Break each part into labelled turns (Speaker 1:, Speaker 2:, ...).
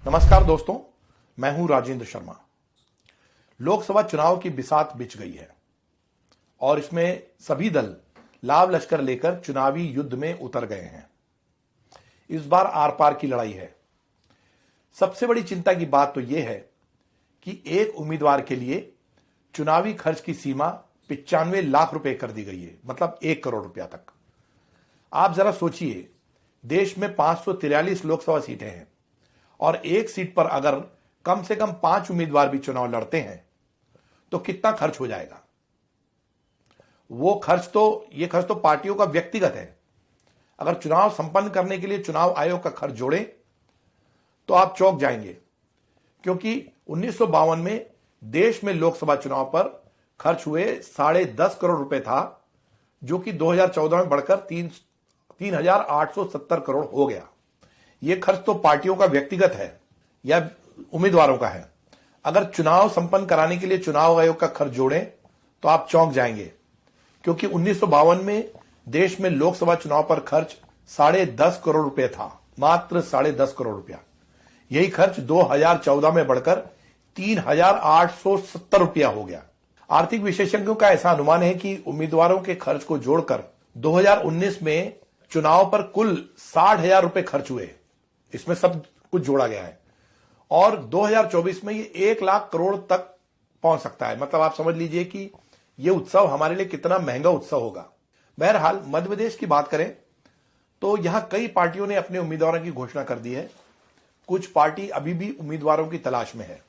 Speaker 1: नमस्कार दोस्तों, मैं हूं राजेंद्र शर्मा। लोकसभा चुनाव की बिसात बिछ गई है और इसमें सभी दल लाव लश्कर लेकर चुनावी युद्ध में उतर गए हैं। इस बार आर पार की लड़ाई है। सबसे बड़ी चिंता की बात तो यह है कि एक उम्मीदवार के लिए चुनावी खर्च की सीमा 95 लाख रुपए कर दी गई है, मतलब 1 करोड़ रुपया तक। आप जरा सोचिए, देश में 543 लोकसभा सीटें हैं और एक सीट पर अगर कम से कम 5 उम्मीदवार भी चुनाव लड़ते हैं तो कितना खर्च हो जाएगा। ये खर्च तो पार्टियों का व्यक्तिगत है। अगर चुनाव संपन्न करने के लिए चुनाव आयोग का खर्च जोड़े तो आप चौंक जाएंगे, क्योंकि 1952 में देश में लोकसभा चुनाव पर खर्च हुए 10.5 करोड़ रुपए था, जो कि 2014 में बढ़कर 3,870 करोड़ हो गया। यह खर्च तो पार्टियों का व्यक्तिगत है या उम्मीदवारों का है। अगर चुनाव संपन्न कराने के लिए चुनाव आयोग का खर्च जोड़ें तो आप चौंक जाएंगे, क्योंकि 1952 में देश में लोकसभा चुनाव पर खर्च 10.5 करोड़ रुपए था, मात्र 10.5 करोड़ रुपया। यही खर्च 2014 में बढ़कर 3,870 रुपया हो गया। आर्थिक विशेषज्ञों का ऐसा अनुमान है कि उम्मीदवारों के खर्च को जोड़कर 2019 में चुनाव पर कुल 60,000 रुपए खर्च हुए। इसमें सब कुछ जोड़ा गया है और 2024 में ये 1 लाख करोड़ तक पहुंच सकता है। मतलब आप समझ लीजिए कि ये उत्सव हमारे लिए कितना महंगा उत्सव होगा। बहरहाल, मध्य प्रदेश की बात करें तो यहां कई पार्टियों ने अपने उम्मीदवारों की घोषणा कर दी है। कुछ पार्टी अभी भी उम्मीदवारों की तलाश में है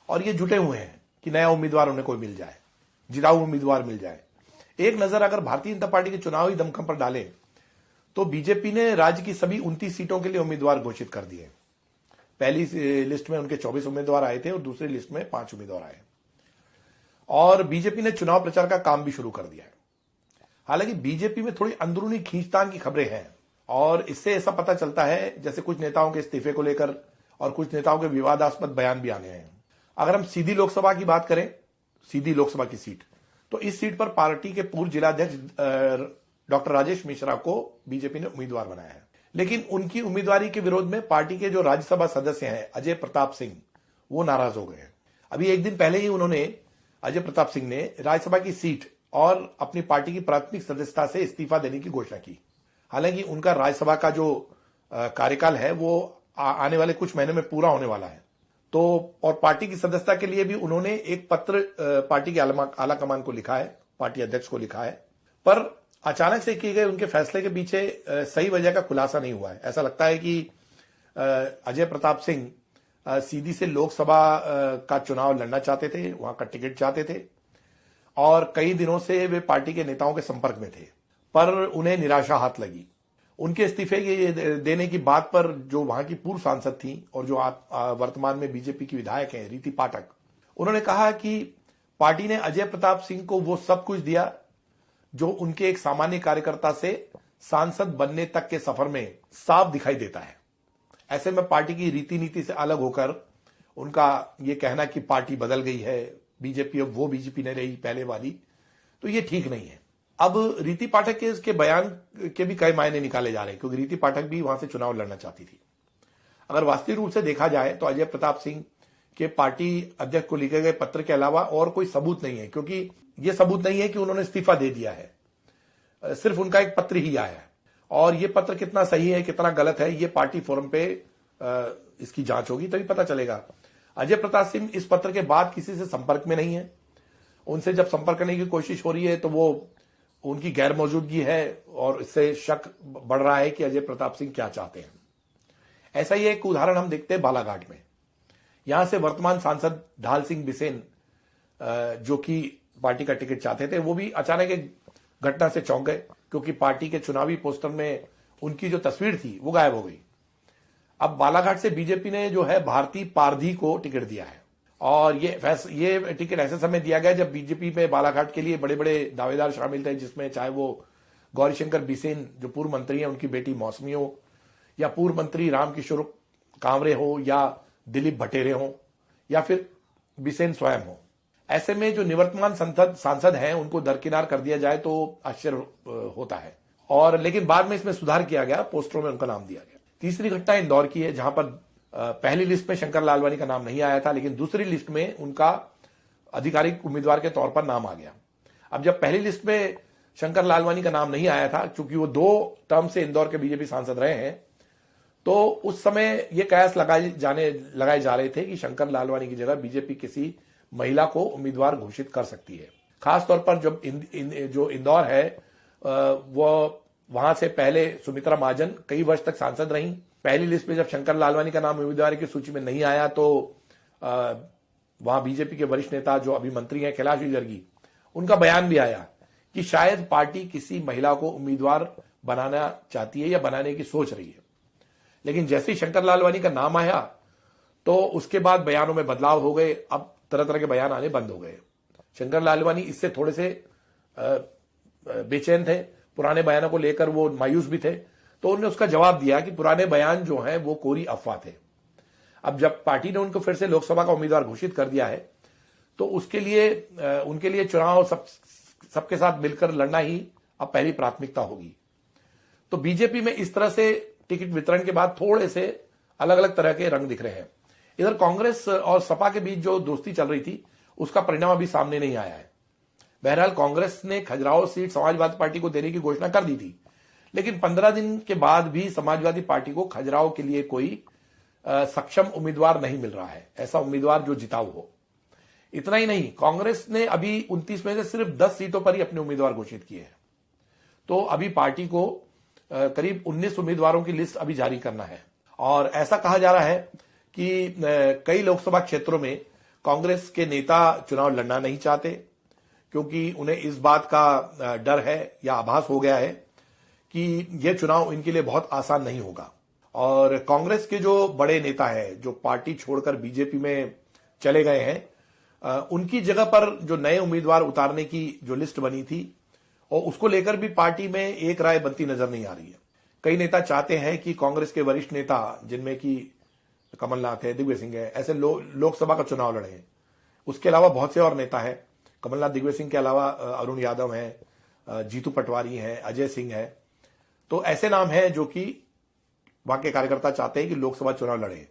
Speaker 1: और ये जुटे हुए हैं कि नया उम्मीदवार उन्हें कोई मिल जाए, जिताऊ उम्मीदवार मिल जाए। एक नजर अगर भारतीय जनता पार्टी के चुनावी दमखम पर डालें तो बीजेपी ने राज्य की सभी 29 सीटों के लिए उम्मीदवार घोषित कर दिए। पहली लिस्ट में उनके 24 उम्मीदवार आए थे और दूसरी लिस्ट में 5 उम्मीदवार आए और बीजेपी ने चुनाव प्रचार का काम भी शुरू कर दिया है। हालांकि बीजेपी में थोड़ी अंदरूनी खींचतान की खबरें हैं और इससे ऐसा पता चलता है जैसे कुछ नेताओं के इस्तीफे को लेकर और कुछ नेताओं के विवादास्पद बयान भी आने हैं। अगर हम सीधी लोकसभा की बात करें, सीधी लोकसभा की सीट, तो इस सीट पर पार्टी के पूर्व जिलाध्यक्ष डॉक्टर राजेश मिश्रा को बीजेपी ने उम्मीदवार बनाया है। लेकिन उनकी उम्मीदवारी के विरोध में पार्टी के जो राज्यसभा सदस्य हैं अजय प्रताप सिंह, वो नाराज हो गए हैं। अभी एक दिन पहले ही अजय प्रताप सिंह ने राज्यसभा की सीट और अपनी पार्टी की प्राथमिक सदस्यता से इस्तीफा देने की घोषणा की। हालांकि उनका राज्यसभा का जो कार्यकाल है वो आने वाले कुछ महीने में पूरा होने वाला है, तो और पार्टी की सदस्यता के लिए भी उन्होंने एक पत्र पार्टी के आला कमान को लिखा है, पार्टी अध्यक्ष को लिखा है। पर अचानक से किए गए उनके फैसले के पीछे सही वजह का खुलासा नहीं हुआ है। ऐसा लगता है कि अजय प्रताप सिंह सीधी से लोकसभा का चुनाव लड़ना चाहते थे, वहां का टिकट चाहते थे और कई दिनों से वे पार्टी के नेताओं के संपर्क में थे, पर उन्हें निराशा हाथ लगी। उनके इस्तीफे देने की बात पर जो वहां की पूर्व सांसद थी और जो वर्तमान में बीजेपी की विधायक हैं रीति पाठक, उन्होंने कहा कि पार्टी ने अजय प्रताप सिंह को वो सब कुछ दिया जो उनके एक सामान्य कार्यकर्ता से सांसद बनने तक के सफर में साफ दिखाई देता है। ऐसे में पार्टी की रीति नीति से अलग होकर उनका यह कहना कि पार्टी बदल गई है, बीजेपी अब वो बीजेपी नहीं रही पहले वाली, तो ये ठीक नहीं है। अब रीति पाठक के इसके बयान के भी कई मायने निकाले जा रहे हैं, क्योंकि रीति पाठक भी वहां से चुनाव लड़ना चाहती थी। अगर वास्तविक रूप से देखा जाए तो अजय प्रताप सिंह के पार्टी अध्यक्ष को लिखे गए पत्र के अलावा और कोई सबूत नहीं है, क्योंकि यह सबूत नहीं है कि उन्होंने इस्तीफा दे दिया है। सिर्फ उनका एक पत्र ही आया है और यह पत्र कितना सही है कितना गलत है ये पार्टी फोरम पे इसकी जांच होगी तभी पता चलेगा। अजय प्रताप सिंह इस पत्र के बाद किसी से संपर्क में नहीं है। उनसे जब संपर्क करने की कोशिश हो रही है तो वो उनकी गैर मौजूदगी है और इससे शक बढ़ रहा है कि अजय प्रताप सिंह क्या चाहते हैं। ऐसा ही एक उदाहरण हम देखते हैं बालाघाट में। यहां से वर्तमान सांसद ढाल सिंह बिसेन, जो कि पार्टी का टिकट चाहते थे, वो भी अचानक एक घटना से चौंक गए, क्योंकि पार्टी के चुनावी पोस्टर में उनकी जो तस्वीर थी वो गायब हो गई। अब बालाघाट से बीजेपी ने जो है भारती पारधी को टिकट दिया है और ये टिकट ऐसे समय दिया गया जब बीजेपी में बालाघाट के लिए बड़े बड़े दावेदार शामिल थे, जिसमें चाहे वो गौरीशंकर बिसेन जो पूर्व मंत्री हैं उनकी बेटी मौसमी हो, या पूर्व मंत्री रामकिशोर कांवरे हो, या दिलीप भटेरे हो, या फिर बिसेन स्वयं हो। ऐसे में जो निवर्तमान सांसद हैं उनको दरकिनार कर दिया जाए तो आश्चर्य होता है, और लेकिन बाद में इसमें सुधार किया गया, पोस्टरों में उनका नाम दिया गया। तीसरी घटना इंदौर की है, जहां पर पहली लिस्ट में शंकर लालवानी का नाम नहीं आया था, लेकिन दूसरी लिस्ट में उनका आधिकारिक उम्मीदवार के तौर पर नाम आ गया। अब जब पहली लिस्ट में शंकर लालवानी का नाम नहीं आया था, चूंकि वो 2 टर्म से इंदौर के बीजेपी सांसद रहे हैं, तो उस समय ये कयास लगाए जा रहे थे कि शंकर लालवानी की जगह बीजेपी किसी महिला को उम्मीदवार घोषित कर सकती है। खासतौर पर जब जो इंदौर है वो वहां से पहले सुमित्रा महाजन कई वर्ष तक सांसद रहीं। पहली लिस्ट में जब शंकर लालवानी का नाम उम्मीदवार की सूची में नहीं आया तो वहां बीजेपी के वरिष्ठ नेता जो अभी मंत्री हैं कैलाश विजयवर्गीय, उनका बयान भी आया कि शायद पार्टी किसी महिला को उम्मीदवार बनाना चाहती है या बनाने की सोच रही है। लेकिन जैसे ही शंकर लालवानी का नाम आया तो उसके बाद बयानों में बदलाव हो गए। अब तरह तरह के बयान आने बंद हो गए। शंकर लालवानी इससे थोड़े से बेचैन थे, पुराने बयानों को लेकर वो मायूस भी थे, तो उन्होंने उसका जवाब दिया कि पुराने बयान जो हैं वो कोरी अफवाह थे। अब जब पार्टी ने उनको फिर से लोकसभा का उम्मीदवार घोषित कर दिया है तो उसके लिए उनके लिए चुनाव सबके साथ मिलकर लड़ना ही अब पहली प्राथमिकता होगी। तो बीजेपी में इस तरह से टिकट वितरण के बाद थोड़े से अलग अलग तरह के रंग दिख रहे हैं। इधर कांग्रेस और सपा के बीच जो दोस्ती चल रही थी उसका परिणाम अभी सामने नहीं आया है। बहरहाल कांग्रेस ने खजुराहो सीट समाजवादी पार्टी को देने की घोषणा कर दी थी, लेकिन 15 दिन के बाद भी समाजवादी पार्टी को खजुराहो के लिए कोई सक्षम उम्मीदवार नहीं मिल रहा है, ऐसा उम्मीदवार जो जिताऊ हो। इतना ही नहीं, कांग्रेस ने अभी 29 में से सिर्फ 10 सीटों पर ही अपने उम्मीदवार घोषित किए हैं। तो अभी पार्टी को करीब 19 उम्मीदवारों की लिस्ट अभी जारी करना है। और ऐसा कहा जा रहा है कि कई लोकसभा क्षेत्रों में कांग्रेस के नेता चुनाव लड़ना नहीं चाहते, क्योंकि उन्हें इस बात का डर है या आभास हो गया है कि यह चुनाव इनके लिए बहुत आसान नहीं होगा। और कांग्रेस के जो बड़े नेता हैं जो पार्टी छोड़कर बीजेपी में चले गए हैं, उनकी जगह पर जो नए उम्मीदवार उतारने की जो लिस्ट बनी थी और उसको लेकर भी पार्टी में एक राय बनती नजर नहीं आ रही है। कई नेता चाहते हैं कि कांग्रेस के वरिष्ठ नेता, जिनमें कि कमलनाथ है, दिग्विजय सिंह है, ऐसे लोकसभा का चुनाव लड़े। उसके अलावा बहुत से और नेता है, कमलनाथ दिग्विजय सिंह के अलावा अरुण यादव हैं, जीतू पटवारी हैं, अजय सिंह है। तो ऐसे नाम हैं जो कि वहां के कार्यकर्ता चाहते हैं कि लोकसभा चुनाव लड़े।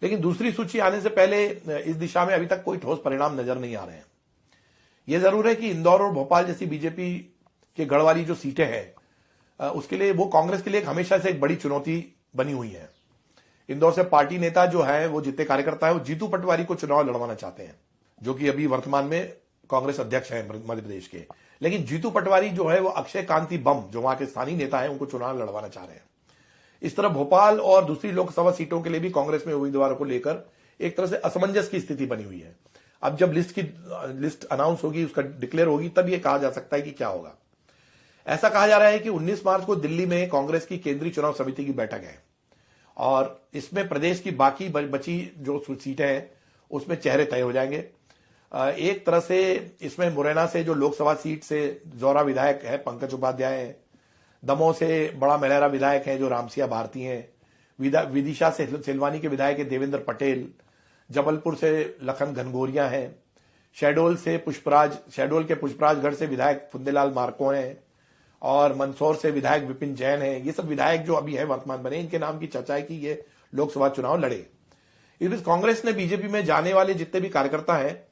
Speaker 1: लेकिन दूसरी सूची आने से पहले इस दिशा में अभी तक कोई ठोस परिणाम नजर नहीं आ रहे हैं। यह जरूर है कि इंदौर और भोपाल जैसी बीजेपी के गढ़ वाली जो सीटें हैं उसके लिए वो कांग्रेस के लिए हमेशा से एक बड़ी चुनौती बनी हुई है। इंदौर से पार्टी नेता जो है, वो जितने कार्यकर्ता है, वो जीतू पटवारी को चुनाव लड़वाना चाहते हैं, जो कि अभी वर्तमान में कांग्रेस अध्यक्ष है मध्य प्रदेश के। लेकिन जीतू पटवारी जो है वो अक्षय कांति बम, जो वहां के स्थानीय नेता है, उनको चुनाव लड़वाना चाह रहे हैं। इस तरह भोपाल और दूसरी लोकसभा सीटों के लिए भी कांग्रेस में उम्मीदवारों को लेकर एक तरह से असमंजस की स्थिति बनी हुई है। अब जब लिस्ट अनाउंस होगी, उसका डिक्लेयर होगी, तब यह कहा जा सकता है कि क्या होगा। ऐसा कहा जा रहा है कि 19 मार्च को दिल्ली में कांग्रेस की केंद्रीय चुनाव समिति की बैठक है और इसमें प्रदेश की बाकी बची जो सीटें हैं उसमें चेहरे तय हो जाएंगे। एक तरह से इसमें मुरैना से जो लोकसभा सीट से जौरा विधायक है पंकज उपाध्याय है, दमोह से बड़ा मेहरा विधायक है जो रामसिया भारती हैं, विदिशा से सिलवानी के विधायक है देवेंद्र पटेल, जबलपुर से लखन घनघोरिया हैं, शहडोल के पुष्पराजगढ़ से विधायक फुंदेलाल मार्को हैं और मंदसौर से विधायक विपिन जैन हैं। ये सब विधायक जो अभी है वर्तमान बने, इनके नाम की चर्चा है कि ये लोकसभा चुनाव लड़े। इस बीच कांग्रेस ने बीजेपी में जाने वाले जितने भी कार्यकर्ता हैं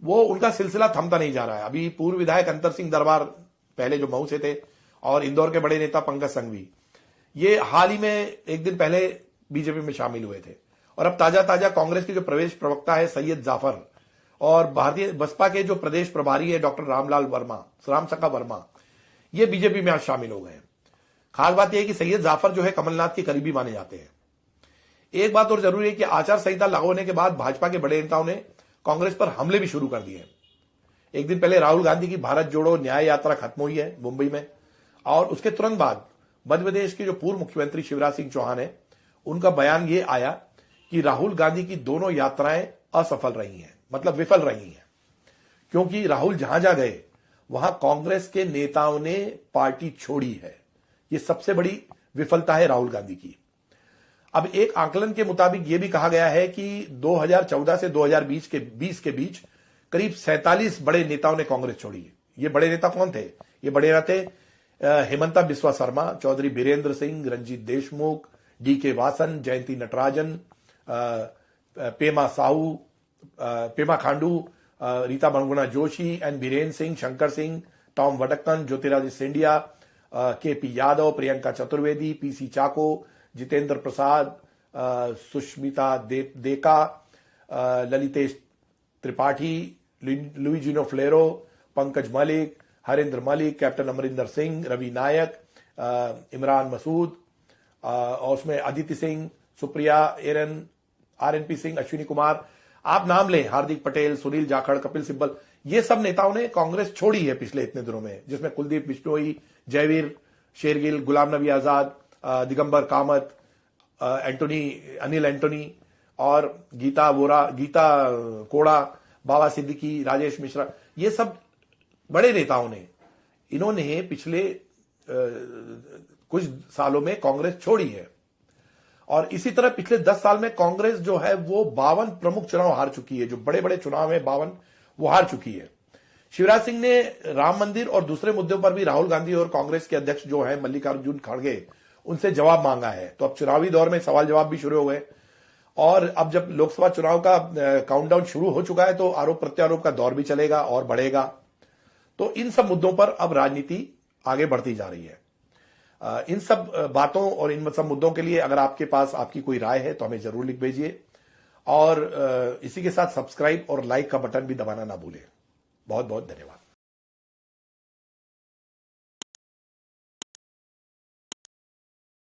Speaker 1: वो उनका सिलसिला थमता नहीं जा रहा है। अभी पूर्व विधायक अंतर सिंह दरबार, पहले जो मऊ से थे, और इंदौर के बड़े नेता पंकज संघवी, ये हाल ही में एक दिन पहले बीजेपी में शामिल हुए थे। और अब ताजा कांग्रेस के जो प्रदेश प्रवक्ता है सैयद जाफर और भारतीय बसपा के जो प्रदेश प्रभारी है डॉक्टर रामसका वर्मा, ये बीजेपी में आज शामिल हो गए हैं। खास बात यह है कि सैयद जाफर जो है कमलनाथ के करीबी माने जाते हैं। एक बात और जरूरी है कि आचार संहिता लागू होने के बाद भाजपा के बड़े नेताओं ने कांग्रेस पर हमले भी शुरू कर दिए। एक दिन पहले राहुल गांधी की भारत जोड़ो न्याय यात्रा खत्म हुई है मुंबई में, और उसके तुरंत बाद मध्य प्रदेश के जो पूर्व मुख्यमंत्री शिवराज सिंह चौहान है, उनका बयान ये आया कि राहुल गांधी की दोनों यात्राएं असफल रही हैं, मतलब विफल रही हैं, क्योंकि राहुल जहां जहां गए वहां कांग्रेस के नेताओं ने पार्टी छोड़ी है। यह सबसे बड़ी विफलता है राहुल गांधी की। अब एक आकलन के मुताबिक यह भी कहा गया है कि 2014 से 2020 के बीच करीब 47 बड़े नेताओं ने कांग्रेस छोड़ी है। ये बड़े नेता कौन थे? ये बड़े नेता Himanta Biswa Sharma, Chaudhary Birender Singh, Ranjit Deshmukh, DK Vasan, Jayanthi Natarajan, Pema Sahu, Pema Khandu, Rita Bahuguna Joshi N Biren Singh, Shankar Singh, Tom Vadakkan, Jyotiraditya Scindia, K P Yadav, Priyanka Chaturvedi, P C Chacko, Jitendra Prasada, Sushmita Deka, Lalitesh Tripathi, Luizinho Faleiro, Pankaj Malik, Harendra Malik, captain Amarinder Singh, Ravi Naik, Imran Masood, और उसमें अदिति सिंह, सुप्रिया, एरन, आरएनपी सिंह, अश्विनी कुमार, आप नाम लें, हार्दिक पटेल, सुनील जाखड़, कपिल सिब्बल, ये सब नेताओं ने कांग्रेस छोड़ी है पिछले इतने दिनों में, जिसमें कुलदीप बिश्नोई, जयवीर शेरगिल, गुलाम नबी आजाद, दिगंबर कामत, अनिल एंटोनी और गीता कोड़ा, बाबा सिद्दीकी, राजेश मिश्रा, ये सब बड़े नेताओं ने, इन्होंने पिछले कुछ सालों में कांग्रेस छोड़ी है। और इसी तरह पिछले 10 साल में कांग्रेस जो है वो 52 प्रमुख चुनाव हार चुकी है, जो बड़े बड़े चुनाव है 52 वो हार चुकी है। शिवराज सिंह ने राम मंदिर और दूसरे मुद्दों पर भी राहुल गांधी और कांग्रेस के अध्यक्ष जो है मल्लिकार्जुन खड़गे, उनसे जवाब मांगा है। तो अब चुनावी दौर में सवाल जवाब भी शुरू हो गए, और अब जब लोकसभा चुनाव का काउंटडाउन शुरू हो चुका है तो आरोप प्रत्यारोप का दौर भी चलेगा और बढ़ेगा। तो इन सब मुद्दों पर अब राजनीति आगे बढ़ती जा रही है। इन सब बातों और इन सब मुद्दों के लिए अगर आपके पास आपकी कोई राय है तो हमें जरूर लिख भेजिए, और इसी के साथ सब्सक्राइब और लाइक का बटन भी दबाना ना भूलें। बहुत बहुत धन्यवाद।